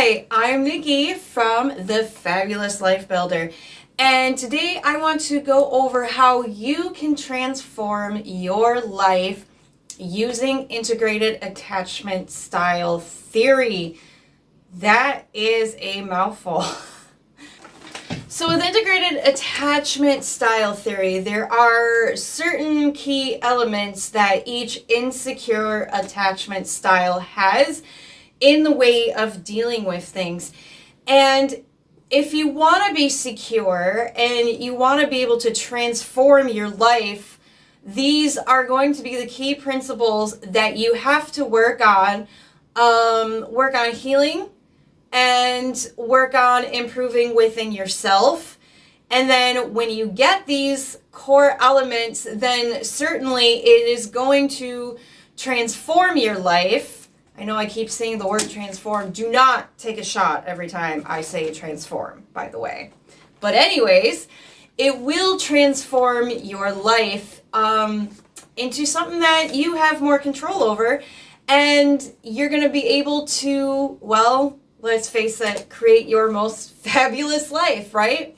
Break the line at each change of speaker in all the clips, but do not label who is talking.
Hi, I'm Nikki from The Fabulous Life Builder, and today I want to go over how you can transform your life using integrated attachment style theory. That is a mouthful. So with integrated attachment style theory, there are certain key elements that each insecure attachment style has in the way of dealing with things. And if you want to be secure and you want to be able to transform your life, these are going to be the key principles that you have to work on healing and work on improving within yourself. And then when you get these core elements, then certainly it is going to transform your life. I know I keep saying the word transform. Do not take a shot every time I say transform, by the way. But anyways, it will transform your life into something that you have more control over. And you're going to be able to, well, let's face it, create your most fabulous life, right?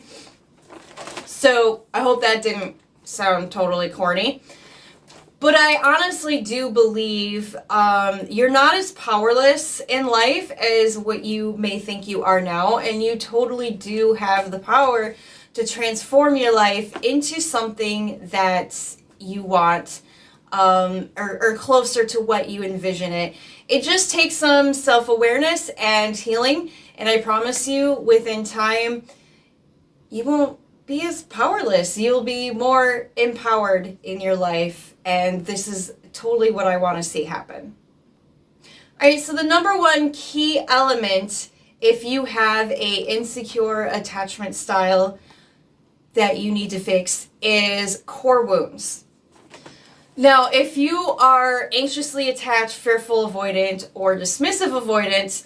So I hope that didn't sound totally corny. But I honestly do believe you're not as powerless in life as what you may think you are now. And you totally do have the power to transform your life into something that you want or closer to what you envision it. It just takes some self-awareness and healing. And I promise you, within time, you won't be as powerless. You'll be more empowered in your life, and this is totally what I want to see happen. All right, so the number one key element if you have a insecure attachment style that you need to fix is core wounds. Now, if you are anxiously attached, fearful avoidant, or dismissive avoidant,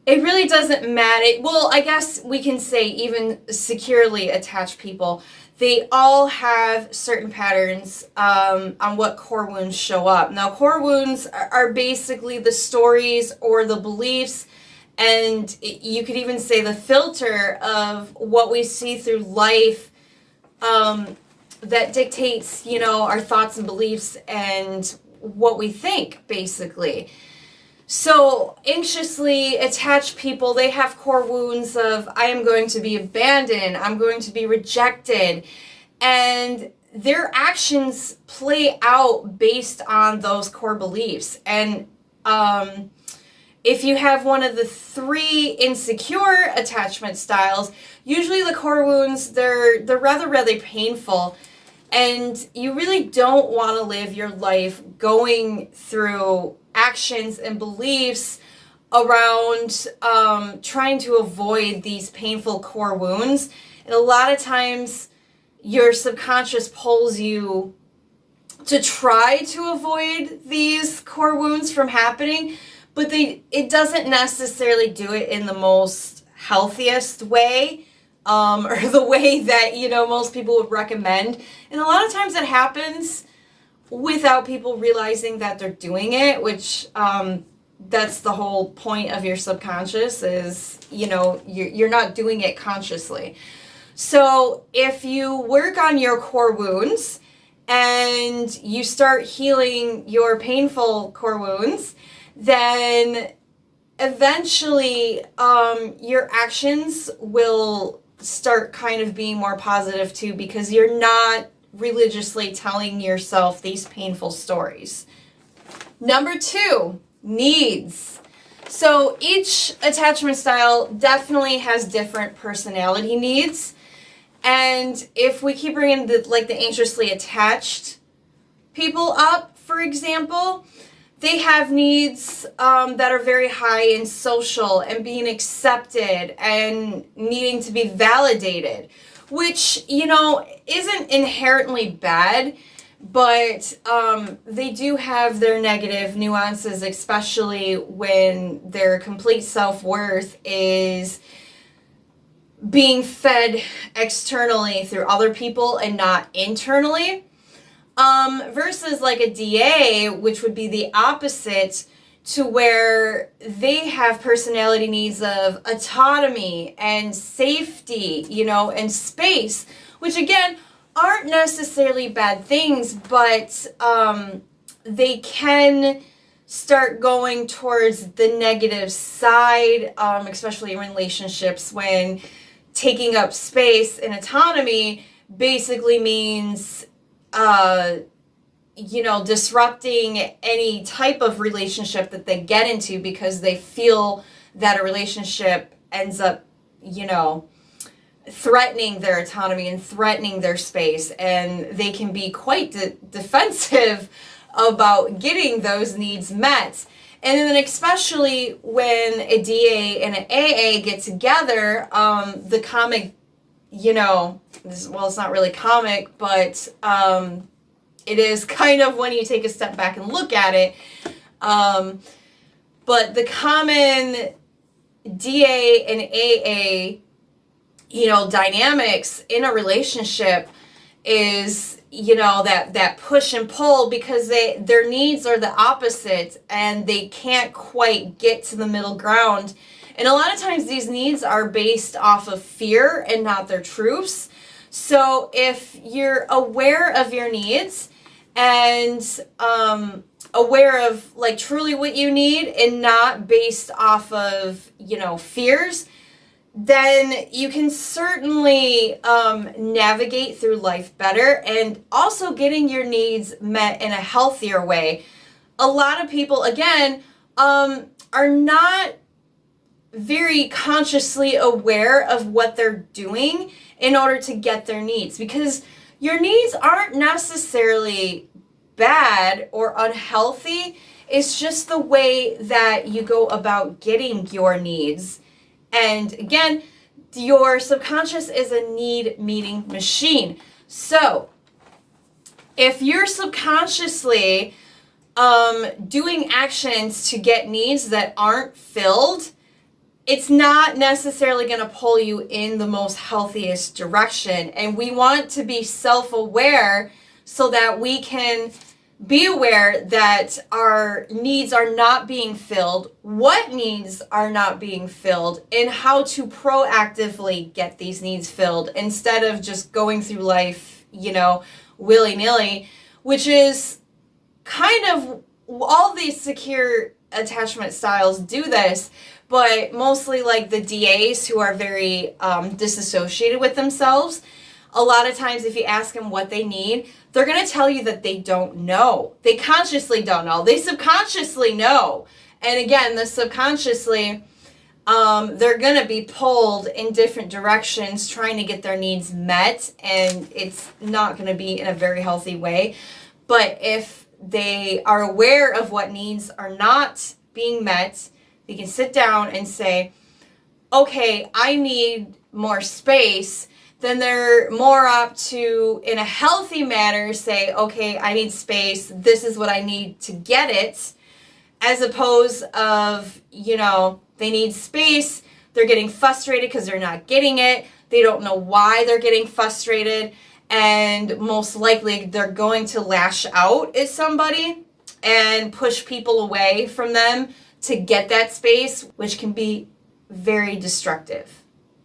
it really doesn't matter. Well, I guess we can say even securely attached people, they all have certain patterns on what core wounds show up. Now, core wounds are basically the stories or the beliefs, and you could even say the filter of what we see through life that dictates, our thoughts and beliefs and what we think, basically. So anxiously attached people, they have core wounds of, I am going to be abandoned, I'm going to be rejected, and their actions play out based on those core beliefs. And if you have one of the three insecure attachment styles, usually the core wounds, they're rather painful. And you really don't want to live your life going through actions and beliefs around trying to avoid these painful core wounds. And a lot of times your subconscious pulls you to try to avoid these core wounds from happening, but it doesn't necessarily do it in the most healthiest way. Or the way that, most people would recommend. And a lot of times it happens without people realizing that they're doing it, which that's the whole point of your subconscious is, you're not doing it consciously. So if you work on your core wounds and you start healing your painful core wounds, then eventually your actions will start kind of being more positive too, because you're not religiously telling yourself these painful stories. Number 2, needs. So each attachment style definitely has different personality needs. And if we keep bringing the anxiously attached people up, for example, they have needs that are very high in social and being accepted and needing to be validated, which, isn't inherently bad, but they do have their negative nuances, especially when their complete self-worth is being fed externally through other people and not internally. Versus like a DA, which would be the opposite, to where they have personality needs of autonomy and safety, and space, which again aren't necessarily bad things, but they can start going towards the negative side, especially in relationships, when taking up space and autonomy basically means disrupting any type of relationship that they get into, because they feel that a relationship ends up threatening their autonomy and threatening their space, and they can be quite defensive about getting those needs met. And then especially when a DA and an AA get together, the comic, it's not really comic, but it is kind of when you take a step back and look at it. But the common DA and AA, dynamics in a relationship is, that push and pull, because their needs are the opposite and they can't quite get to the middle ground. And a lot of times these needs are based off of fear and not their truths. So if you're aware of your needs and aware of like truly what you need and not based off of, fears, then you can certainly navigate through life better, and also getting your needs met in a healthier way. A lot of people, again, are not very consciously aware of what they're doing in order to get their needs, because your needs aren't necessarily bad or unhealthy. It's just the way that you go about getting your needs. And again, your subconscious is a need-meeting machine. So if you're subconsciously doing actions to get needs that aren't filled, it's not necessarily going to pull you in the most healthiest direction. And we want to be self-aware so that we can be aware that our needs are not being filled, what needs are not being filled, and how to proactively get these needs filled instead of just going through life, willy-nilly, which is kind of all these secure attachment styles do this, but mostly like the DAs who are very disassociated with themselves. A lot of times if you ask them what they need, they're going to tell you that they don't know. They consciously don't know. They subconsciously know. And again, the subconsciously, they're going to be pulled in different directions trying to get their needs met, and it's not going to be in a very healthy way. But if they are aware of what needs are not being met, they can sit down and say, okay, I need more space. Then they're more apt to, in a healthy manner, say, okay, I need space. This is what I need to get it. As opposed of, they need space. They're getting frustrated because they're not getting it. They don't know why they're getting frustrated. And most likely they're going to lash out at somebody and push people away from them to get that space, which can be very destructive.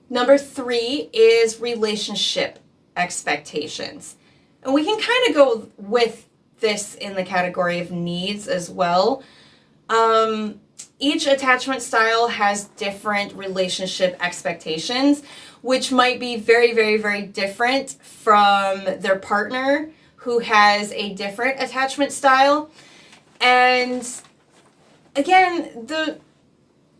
Number 3 is relationship expectations. And we can kind of go with this in the category of needs as well. Each attachment style has different relationship expectations, which might be very, very, very different from their partner who has a different attachment style. And again,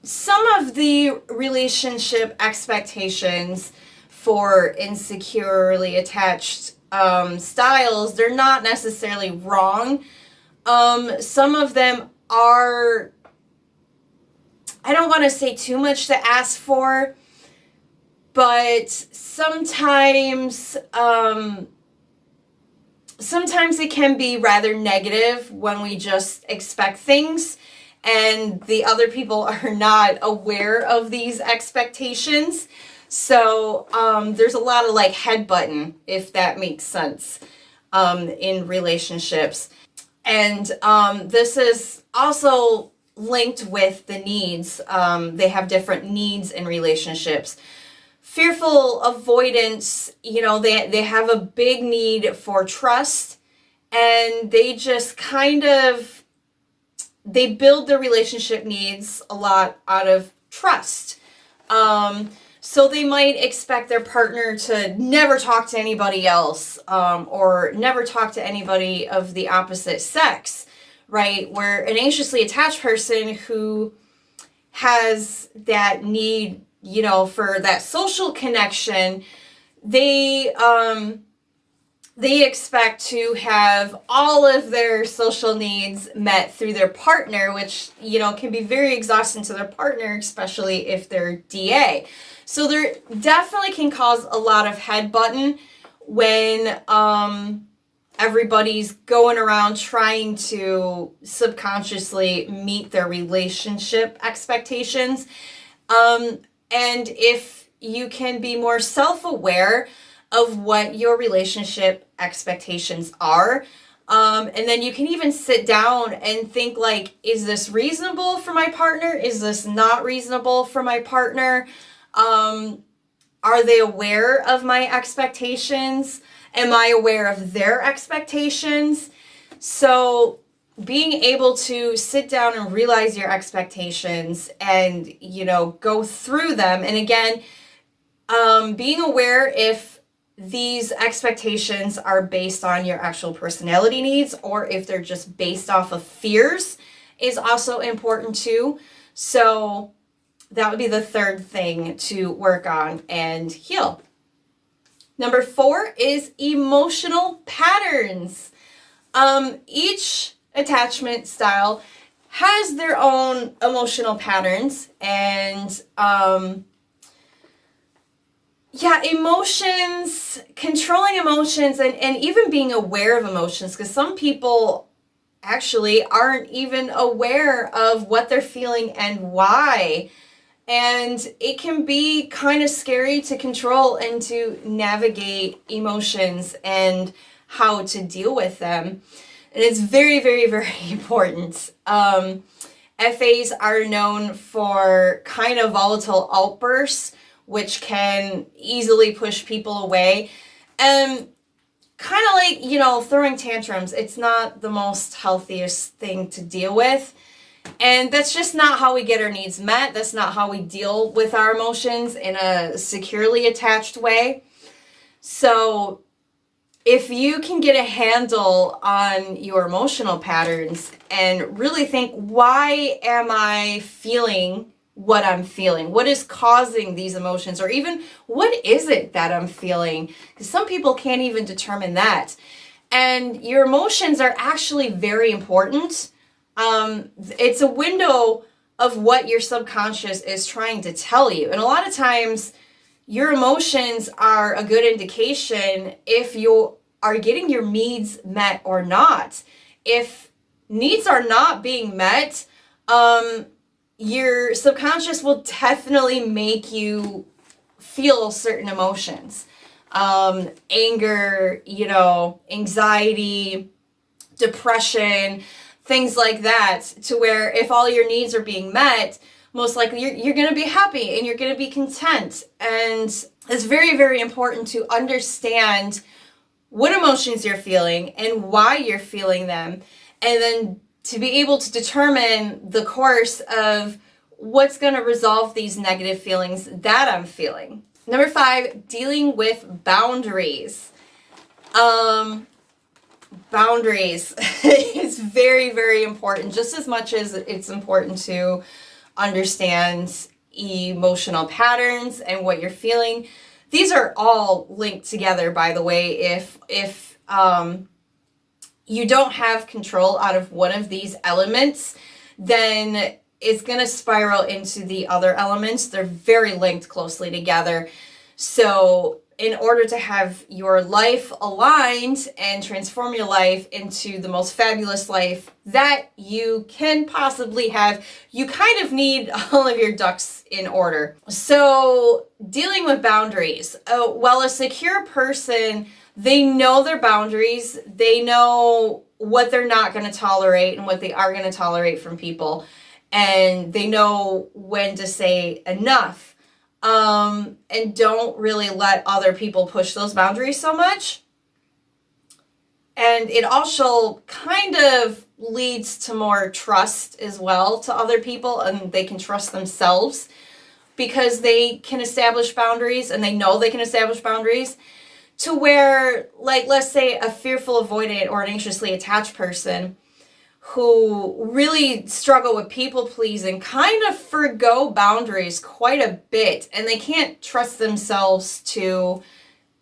some of the relationship expectations for insecurely attached styles, they're not necessarily wrong. Some of them are, I don't want to say too much to ask for, but sometimes it can be rather negative when we just expect things and the other people are not aware of these expectations. So there's a lot of like headbutting, if that makes sense, in relationships. And this is also linked with the needs. They have different needs in relationships. Fearful avoidance, they have a big need for trust, and they just they build their relationship needs a lot out of trust. So they might expect their partner to never talk to anybody else, or never talk to anybody of the opposite sex, right? Where an anxiously attached person who has that need, for that social connection, they expect to have all of their social needs met through their partner, which, can be very exhausting to their partner, especially if they're DA. So there definitely can cause a lot of headbutting when everybody's going around trying to subconsciously meet their relationship expectations. And if you can be more self-aware of what your relationship expectations are, and then you can even sit down and think like, is this reasonable for my partner? Is this not reasonable for my partner? Are they aware of my expectations? Am I aware of their expectations? So being able to sit down and realize your expectations and, go through them. And again, being aware if these expectations are based on your actual personality needs or if they're just based off of fears is also important too. So that would be the third thing to work on and heal. Number 4 is emotional patterns. Each attachment style has their own emotional patterns, and emotions, controlling emotions, and even being aware of emotions, because some people actually aren't even aware of what they're feeling and why. And it can be kind of scary to control and to navigate emotions and how to deal with them. And it's very, very, very important. FAs are known for kind of volatile outbursts, which can easily push people away. And kind of like, throwing tantrums. It's not the most healthiest thing to deal with. And that's just not how we get our needs met. That's not how we deal with our emotions in a securely attached way. So if you can get a handle on your emotional patterns and really think, why am I feeling what I'm feeling? What is causing these emotions? Or even, what is it that I'm feeling? Because some people can't even determine that. And your emotions are actually very important. It's a window of what your subconscious is trying to tell you. And a lot of times your emotions are a good indication if you are getting your needs met or not. If needs are not being met, your subconscious will definitely make you feel certain emotions. Anger, anxiety, depression, things like that, to where if all your needs are being met, most likely you're going to be happy and you're going to be content. And it's very, very important to understand what emotions you're feeling and why you're feeling them, and then to be able to determine the course of what's going to resolve these negative feelings that I'm feeling. Number 5, dealing with boundaries. Boundaries is very, very important, just as much as it's important to understand emotional patterns and what you're feeling. These are all linked together, by the way. If you don't have control out of one of these elements, then it's going to spiral into the other elements. They're very linked closely together. So in order to have your life aligned and transform your life into the most fabulous life that you can possibly have, you kind of need all of your ducks in order. So dealing with boundaries. Well, a secure person, they know their boundaries. They know what they're not going to tolerate and what they are going to tolerate from people. and they know when to say enough, and don't really let other people push those boundaries so much. And it also kind of leads to more trust as well to other people, and they can trust themselves because they can establish boundaries and they know they can establish boundaries, to where, like, let's say a fearful, avoidant, or an anxiously attached person who really struggle with people pleasing kind of forgo boundaries quite a bit, and they can't trust themselves to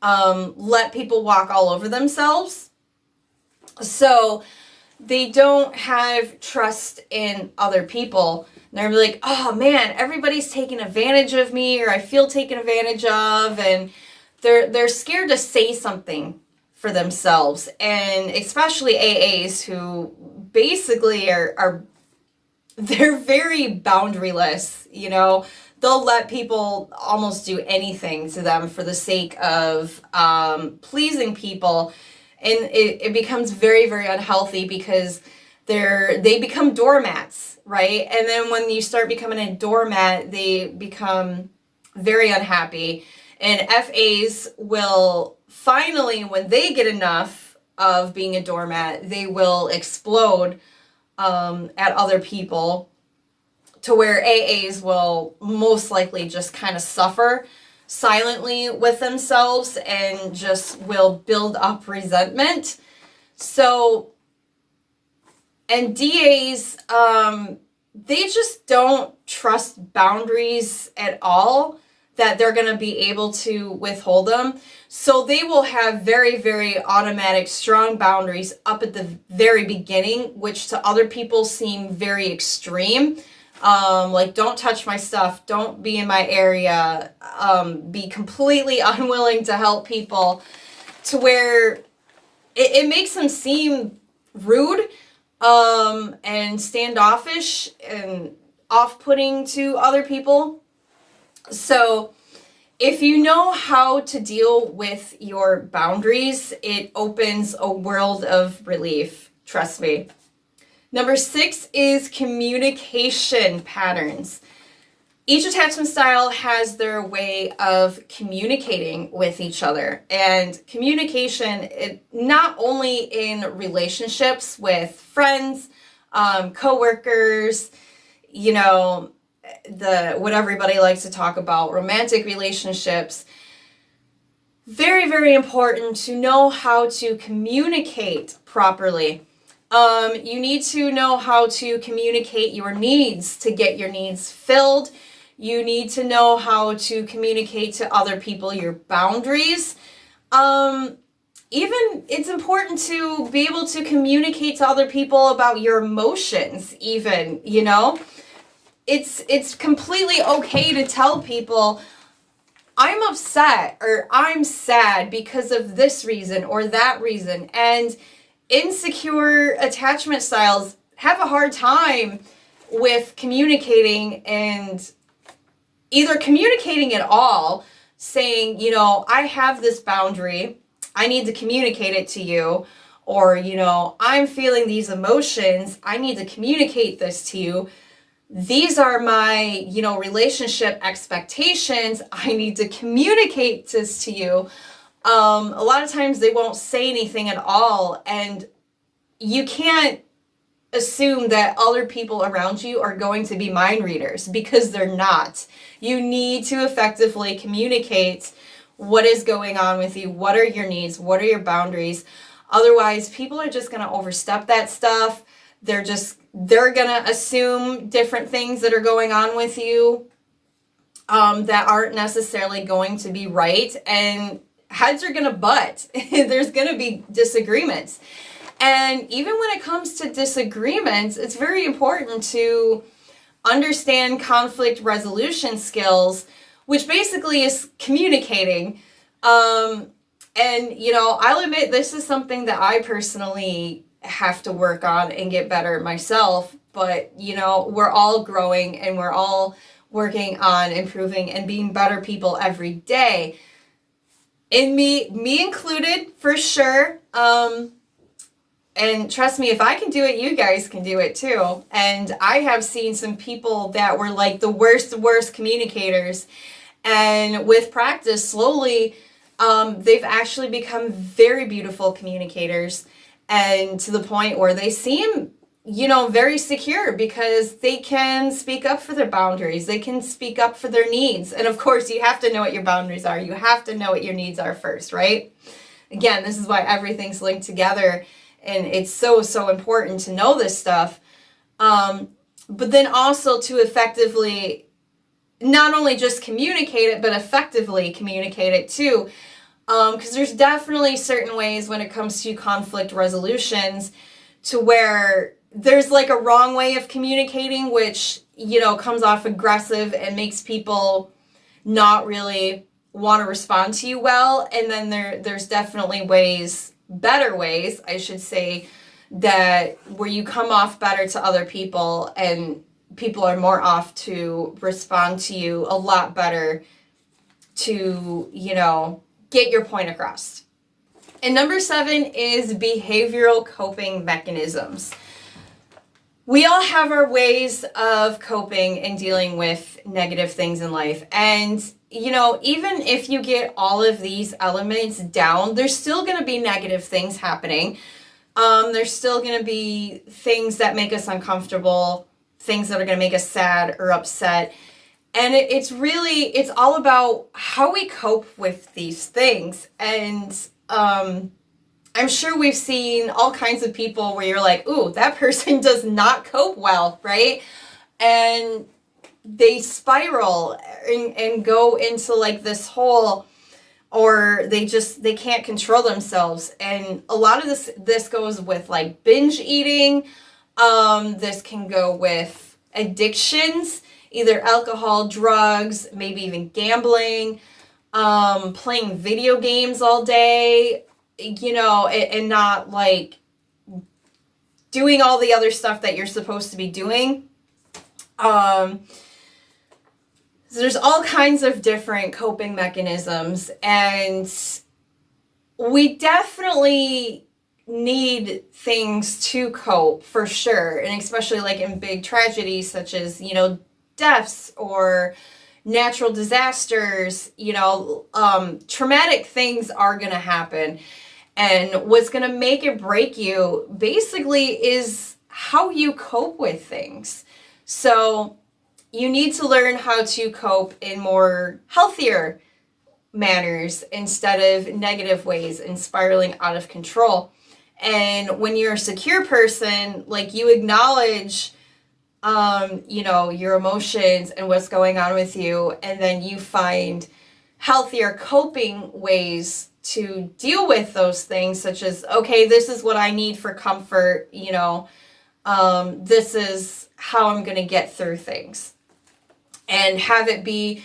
let people walk all over themselves. So they don't have trust in other people. They're like, oh man, everybody's taking advantage of me, or I feel taken advantage of, and they're scared to say something for themselves. And especially AAs, who basically are they're very boundaryless, you know. They'll let people almost do anything to them for the sake of pleasing people. And it becomes very, very unhealthy because they become doormats, right? And then when you start becoming a doormat, they become very unhappy. And FAs will finally, when they get enough of being a doormat, they will explode at other people, to where AAs will most likely just kind of suffer silently with themselves and just will build up resentment. So, and DAs, they just don't trust boundaries at all, that they're going to be able to withhold them. So they will have very, very automatic, strong boundaries up at the very beginning, which to other people seem very extreme. Like, don't touch my stuff, don't be in my area, be completely unwilling to help people, to where it makes them seem rude, and standoffish and off-putting to other people. So if you know how to deal with your boundaries, it opens a world of relief. Trust me. Number 6 is communication patterns. Each attachment style has their way of communicating with each other. And communication, not only in relationships with friends, coworkers, you know, what everybody likes to talk about, romantic relationships. Very, very important to know how to communicate properly. You need to know how to communicate your needs to get your needs filled. You need to know how to communicate to other people your boundaries. Even it's important to be able to communicate to other people about your emotions, even, you know. It's completely okay to tell people, I'm upset or I'm sad because of this reason or that reason. And insecure attachment styles have a hard time with communicating, and either communicating at all, saying, you know, I have this boundary, I need to communicate it to you, or, you know, I'm feeling these emotions, I need to communicate this to you. These are my, you know, relationship expectations, I need to communicate this to you. A lot of times they won't say anything at all, and you can't assume that other people around you are going to be mind readers, because they're not. You need to effectively communicate what is going on with you, what are your needs, what are your boundaries. Otherwise, people are just going to overstep that stuff. They're going to assume different things that are going on with you that aren't necessarily going to be right, and heads are going to butt. There's going to be disagreements. And even when it comes to disagreements, it's very important to understand conflict resolution skills, which basically is communicating. And, you know, I'll admit this is something that I personally have to work on and get better myself. But, you know, we're all growing and we're all working on improving and being better people every day. And me included, for sure. And trust me, if I can do it, you guys can do it too. And I have seen some people that were like the worst communicators. And with practice, slowly, they've actually become very beautiful communicators. And to the point where they seem, very secure because they can speak up for their boundaries. They can speak up for their needs. And of course, you have to know what your boundaries are. You have to know what your needs are first, right? Again, this is why everything's linked together. And it's so important to know this stuff. But then also to effectively, not only just communicate it, but effectively communicate it too. Because there's definitely certain ways when it comes to conflict resolutions to where there's like a wrong way of communicating, which, comes off aggressive and makes people not really want to respond to you well. And then there's definitely better ways, I should say, that where you come off better to other people and people are more off to respond to you a lot better to, get your point across. And number 7 is behavioral coping mechanisms. We all have our ways of coping and dealing with negative things in life. And, even if you get all of these elements down, there's still going to be negative things happening. There's still going to be things that make us uncomfortable, things that are going to make us sad or upset. And it's all about how we cope with these things. And I'm sure we've seen all kinds of people where you're like, ooh, that person does not cope well, right? And they spiral and go into like this hole, or they can't control themselves. And a lot of this goes with like binge eating. This can go with addictions, either alcohol, drugs, maybe even gambling, playing video games all day, and not like doing all the other stuff that you're supposed to be doing. So there's all kinds of different coping mechanisms, and we definitely need things to cope for sure. And especially like in big tragedies such as, deaths or natural disasters, traumatic things are going to happen. And what's going to make or break you basically is how you cope with things. So you need to learn how to cope in more healthier manners instead of negative ways and spiraling out of control. And when you're a secure person, like you acknowledge, your emotions and what's going on with you, and then you find healthier coping ways to deal with those things, such as, okay, this is what I need for comfort, this is how I'm going to get through things. And have it be,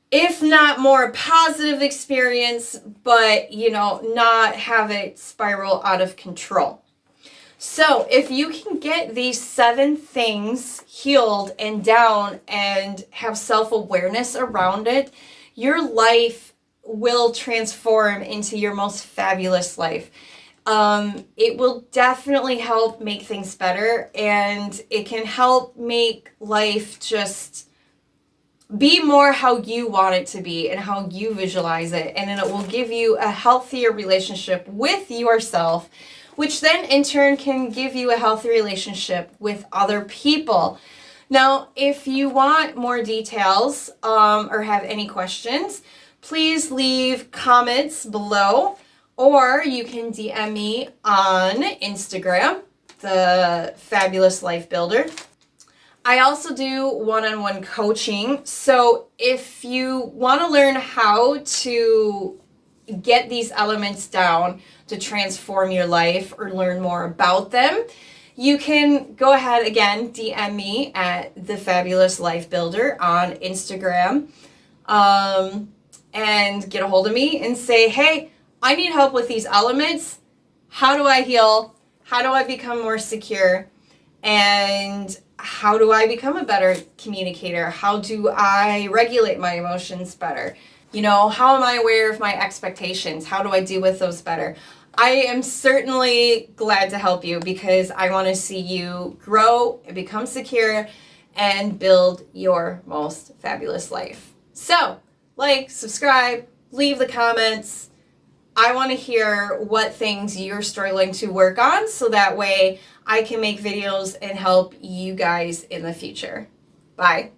if not more positive experience, but, not have it spiral out of control. So if you can get these 7 things healed and down and have self-awareness around it, your life will transform into your most fabulous life. It will definitely help make things better, and it can help make life just be more how you want it to be and how you visualize it. And then it will give you a healthier relationship with yourself, which then in turn can give you a healthy relationship with other people. Now, if you want more details or have any questions, please leave comments below, or you can DM me on Instagram, The Fabulous Life Builder. I also do one-on-one coaching. So if you want to learn how to get these elements down to transform your life or learn more about them, you can go ahead again, DM me at The Fabulous Life Builder on Instagram, and get a hold of me and say, hey, I need help with these elements. How do I heal? How do I become more secure? And how do I become a better communicator? How do I regulate my emotions better? How am I aware of my expectations? How do I deal with those better? I am certainly glad to help you because I want to see you grow and become secure and build your most fabulous life. So, like, subscribe, leave the comments. I want to hear what things you're struggling to work on so that way I can make videos and help you guys in the future. Bye.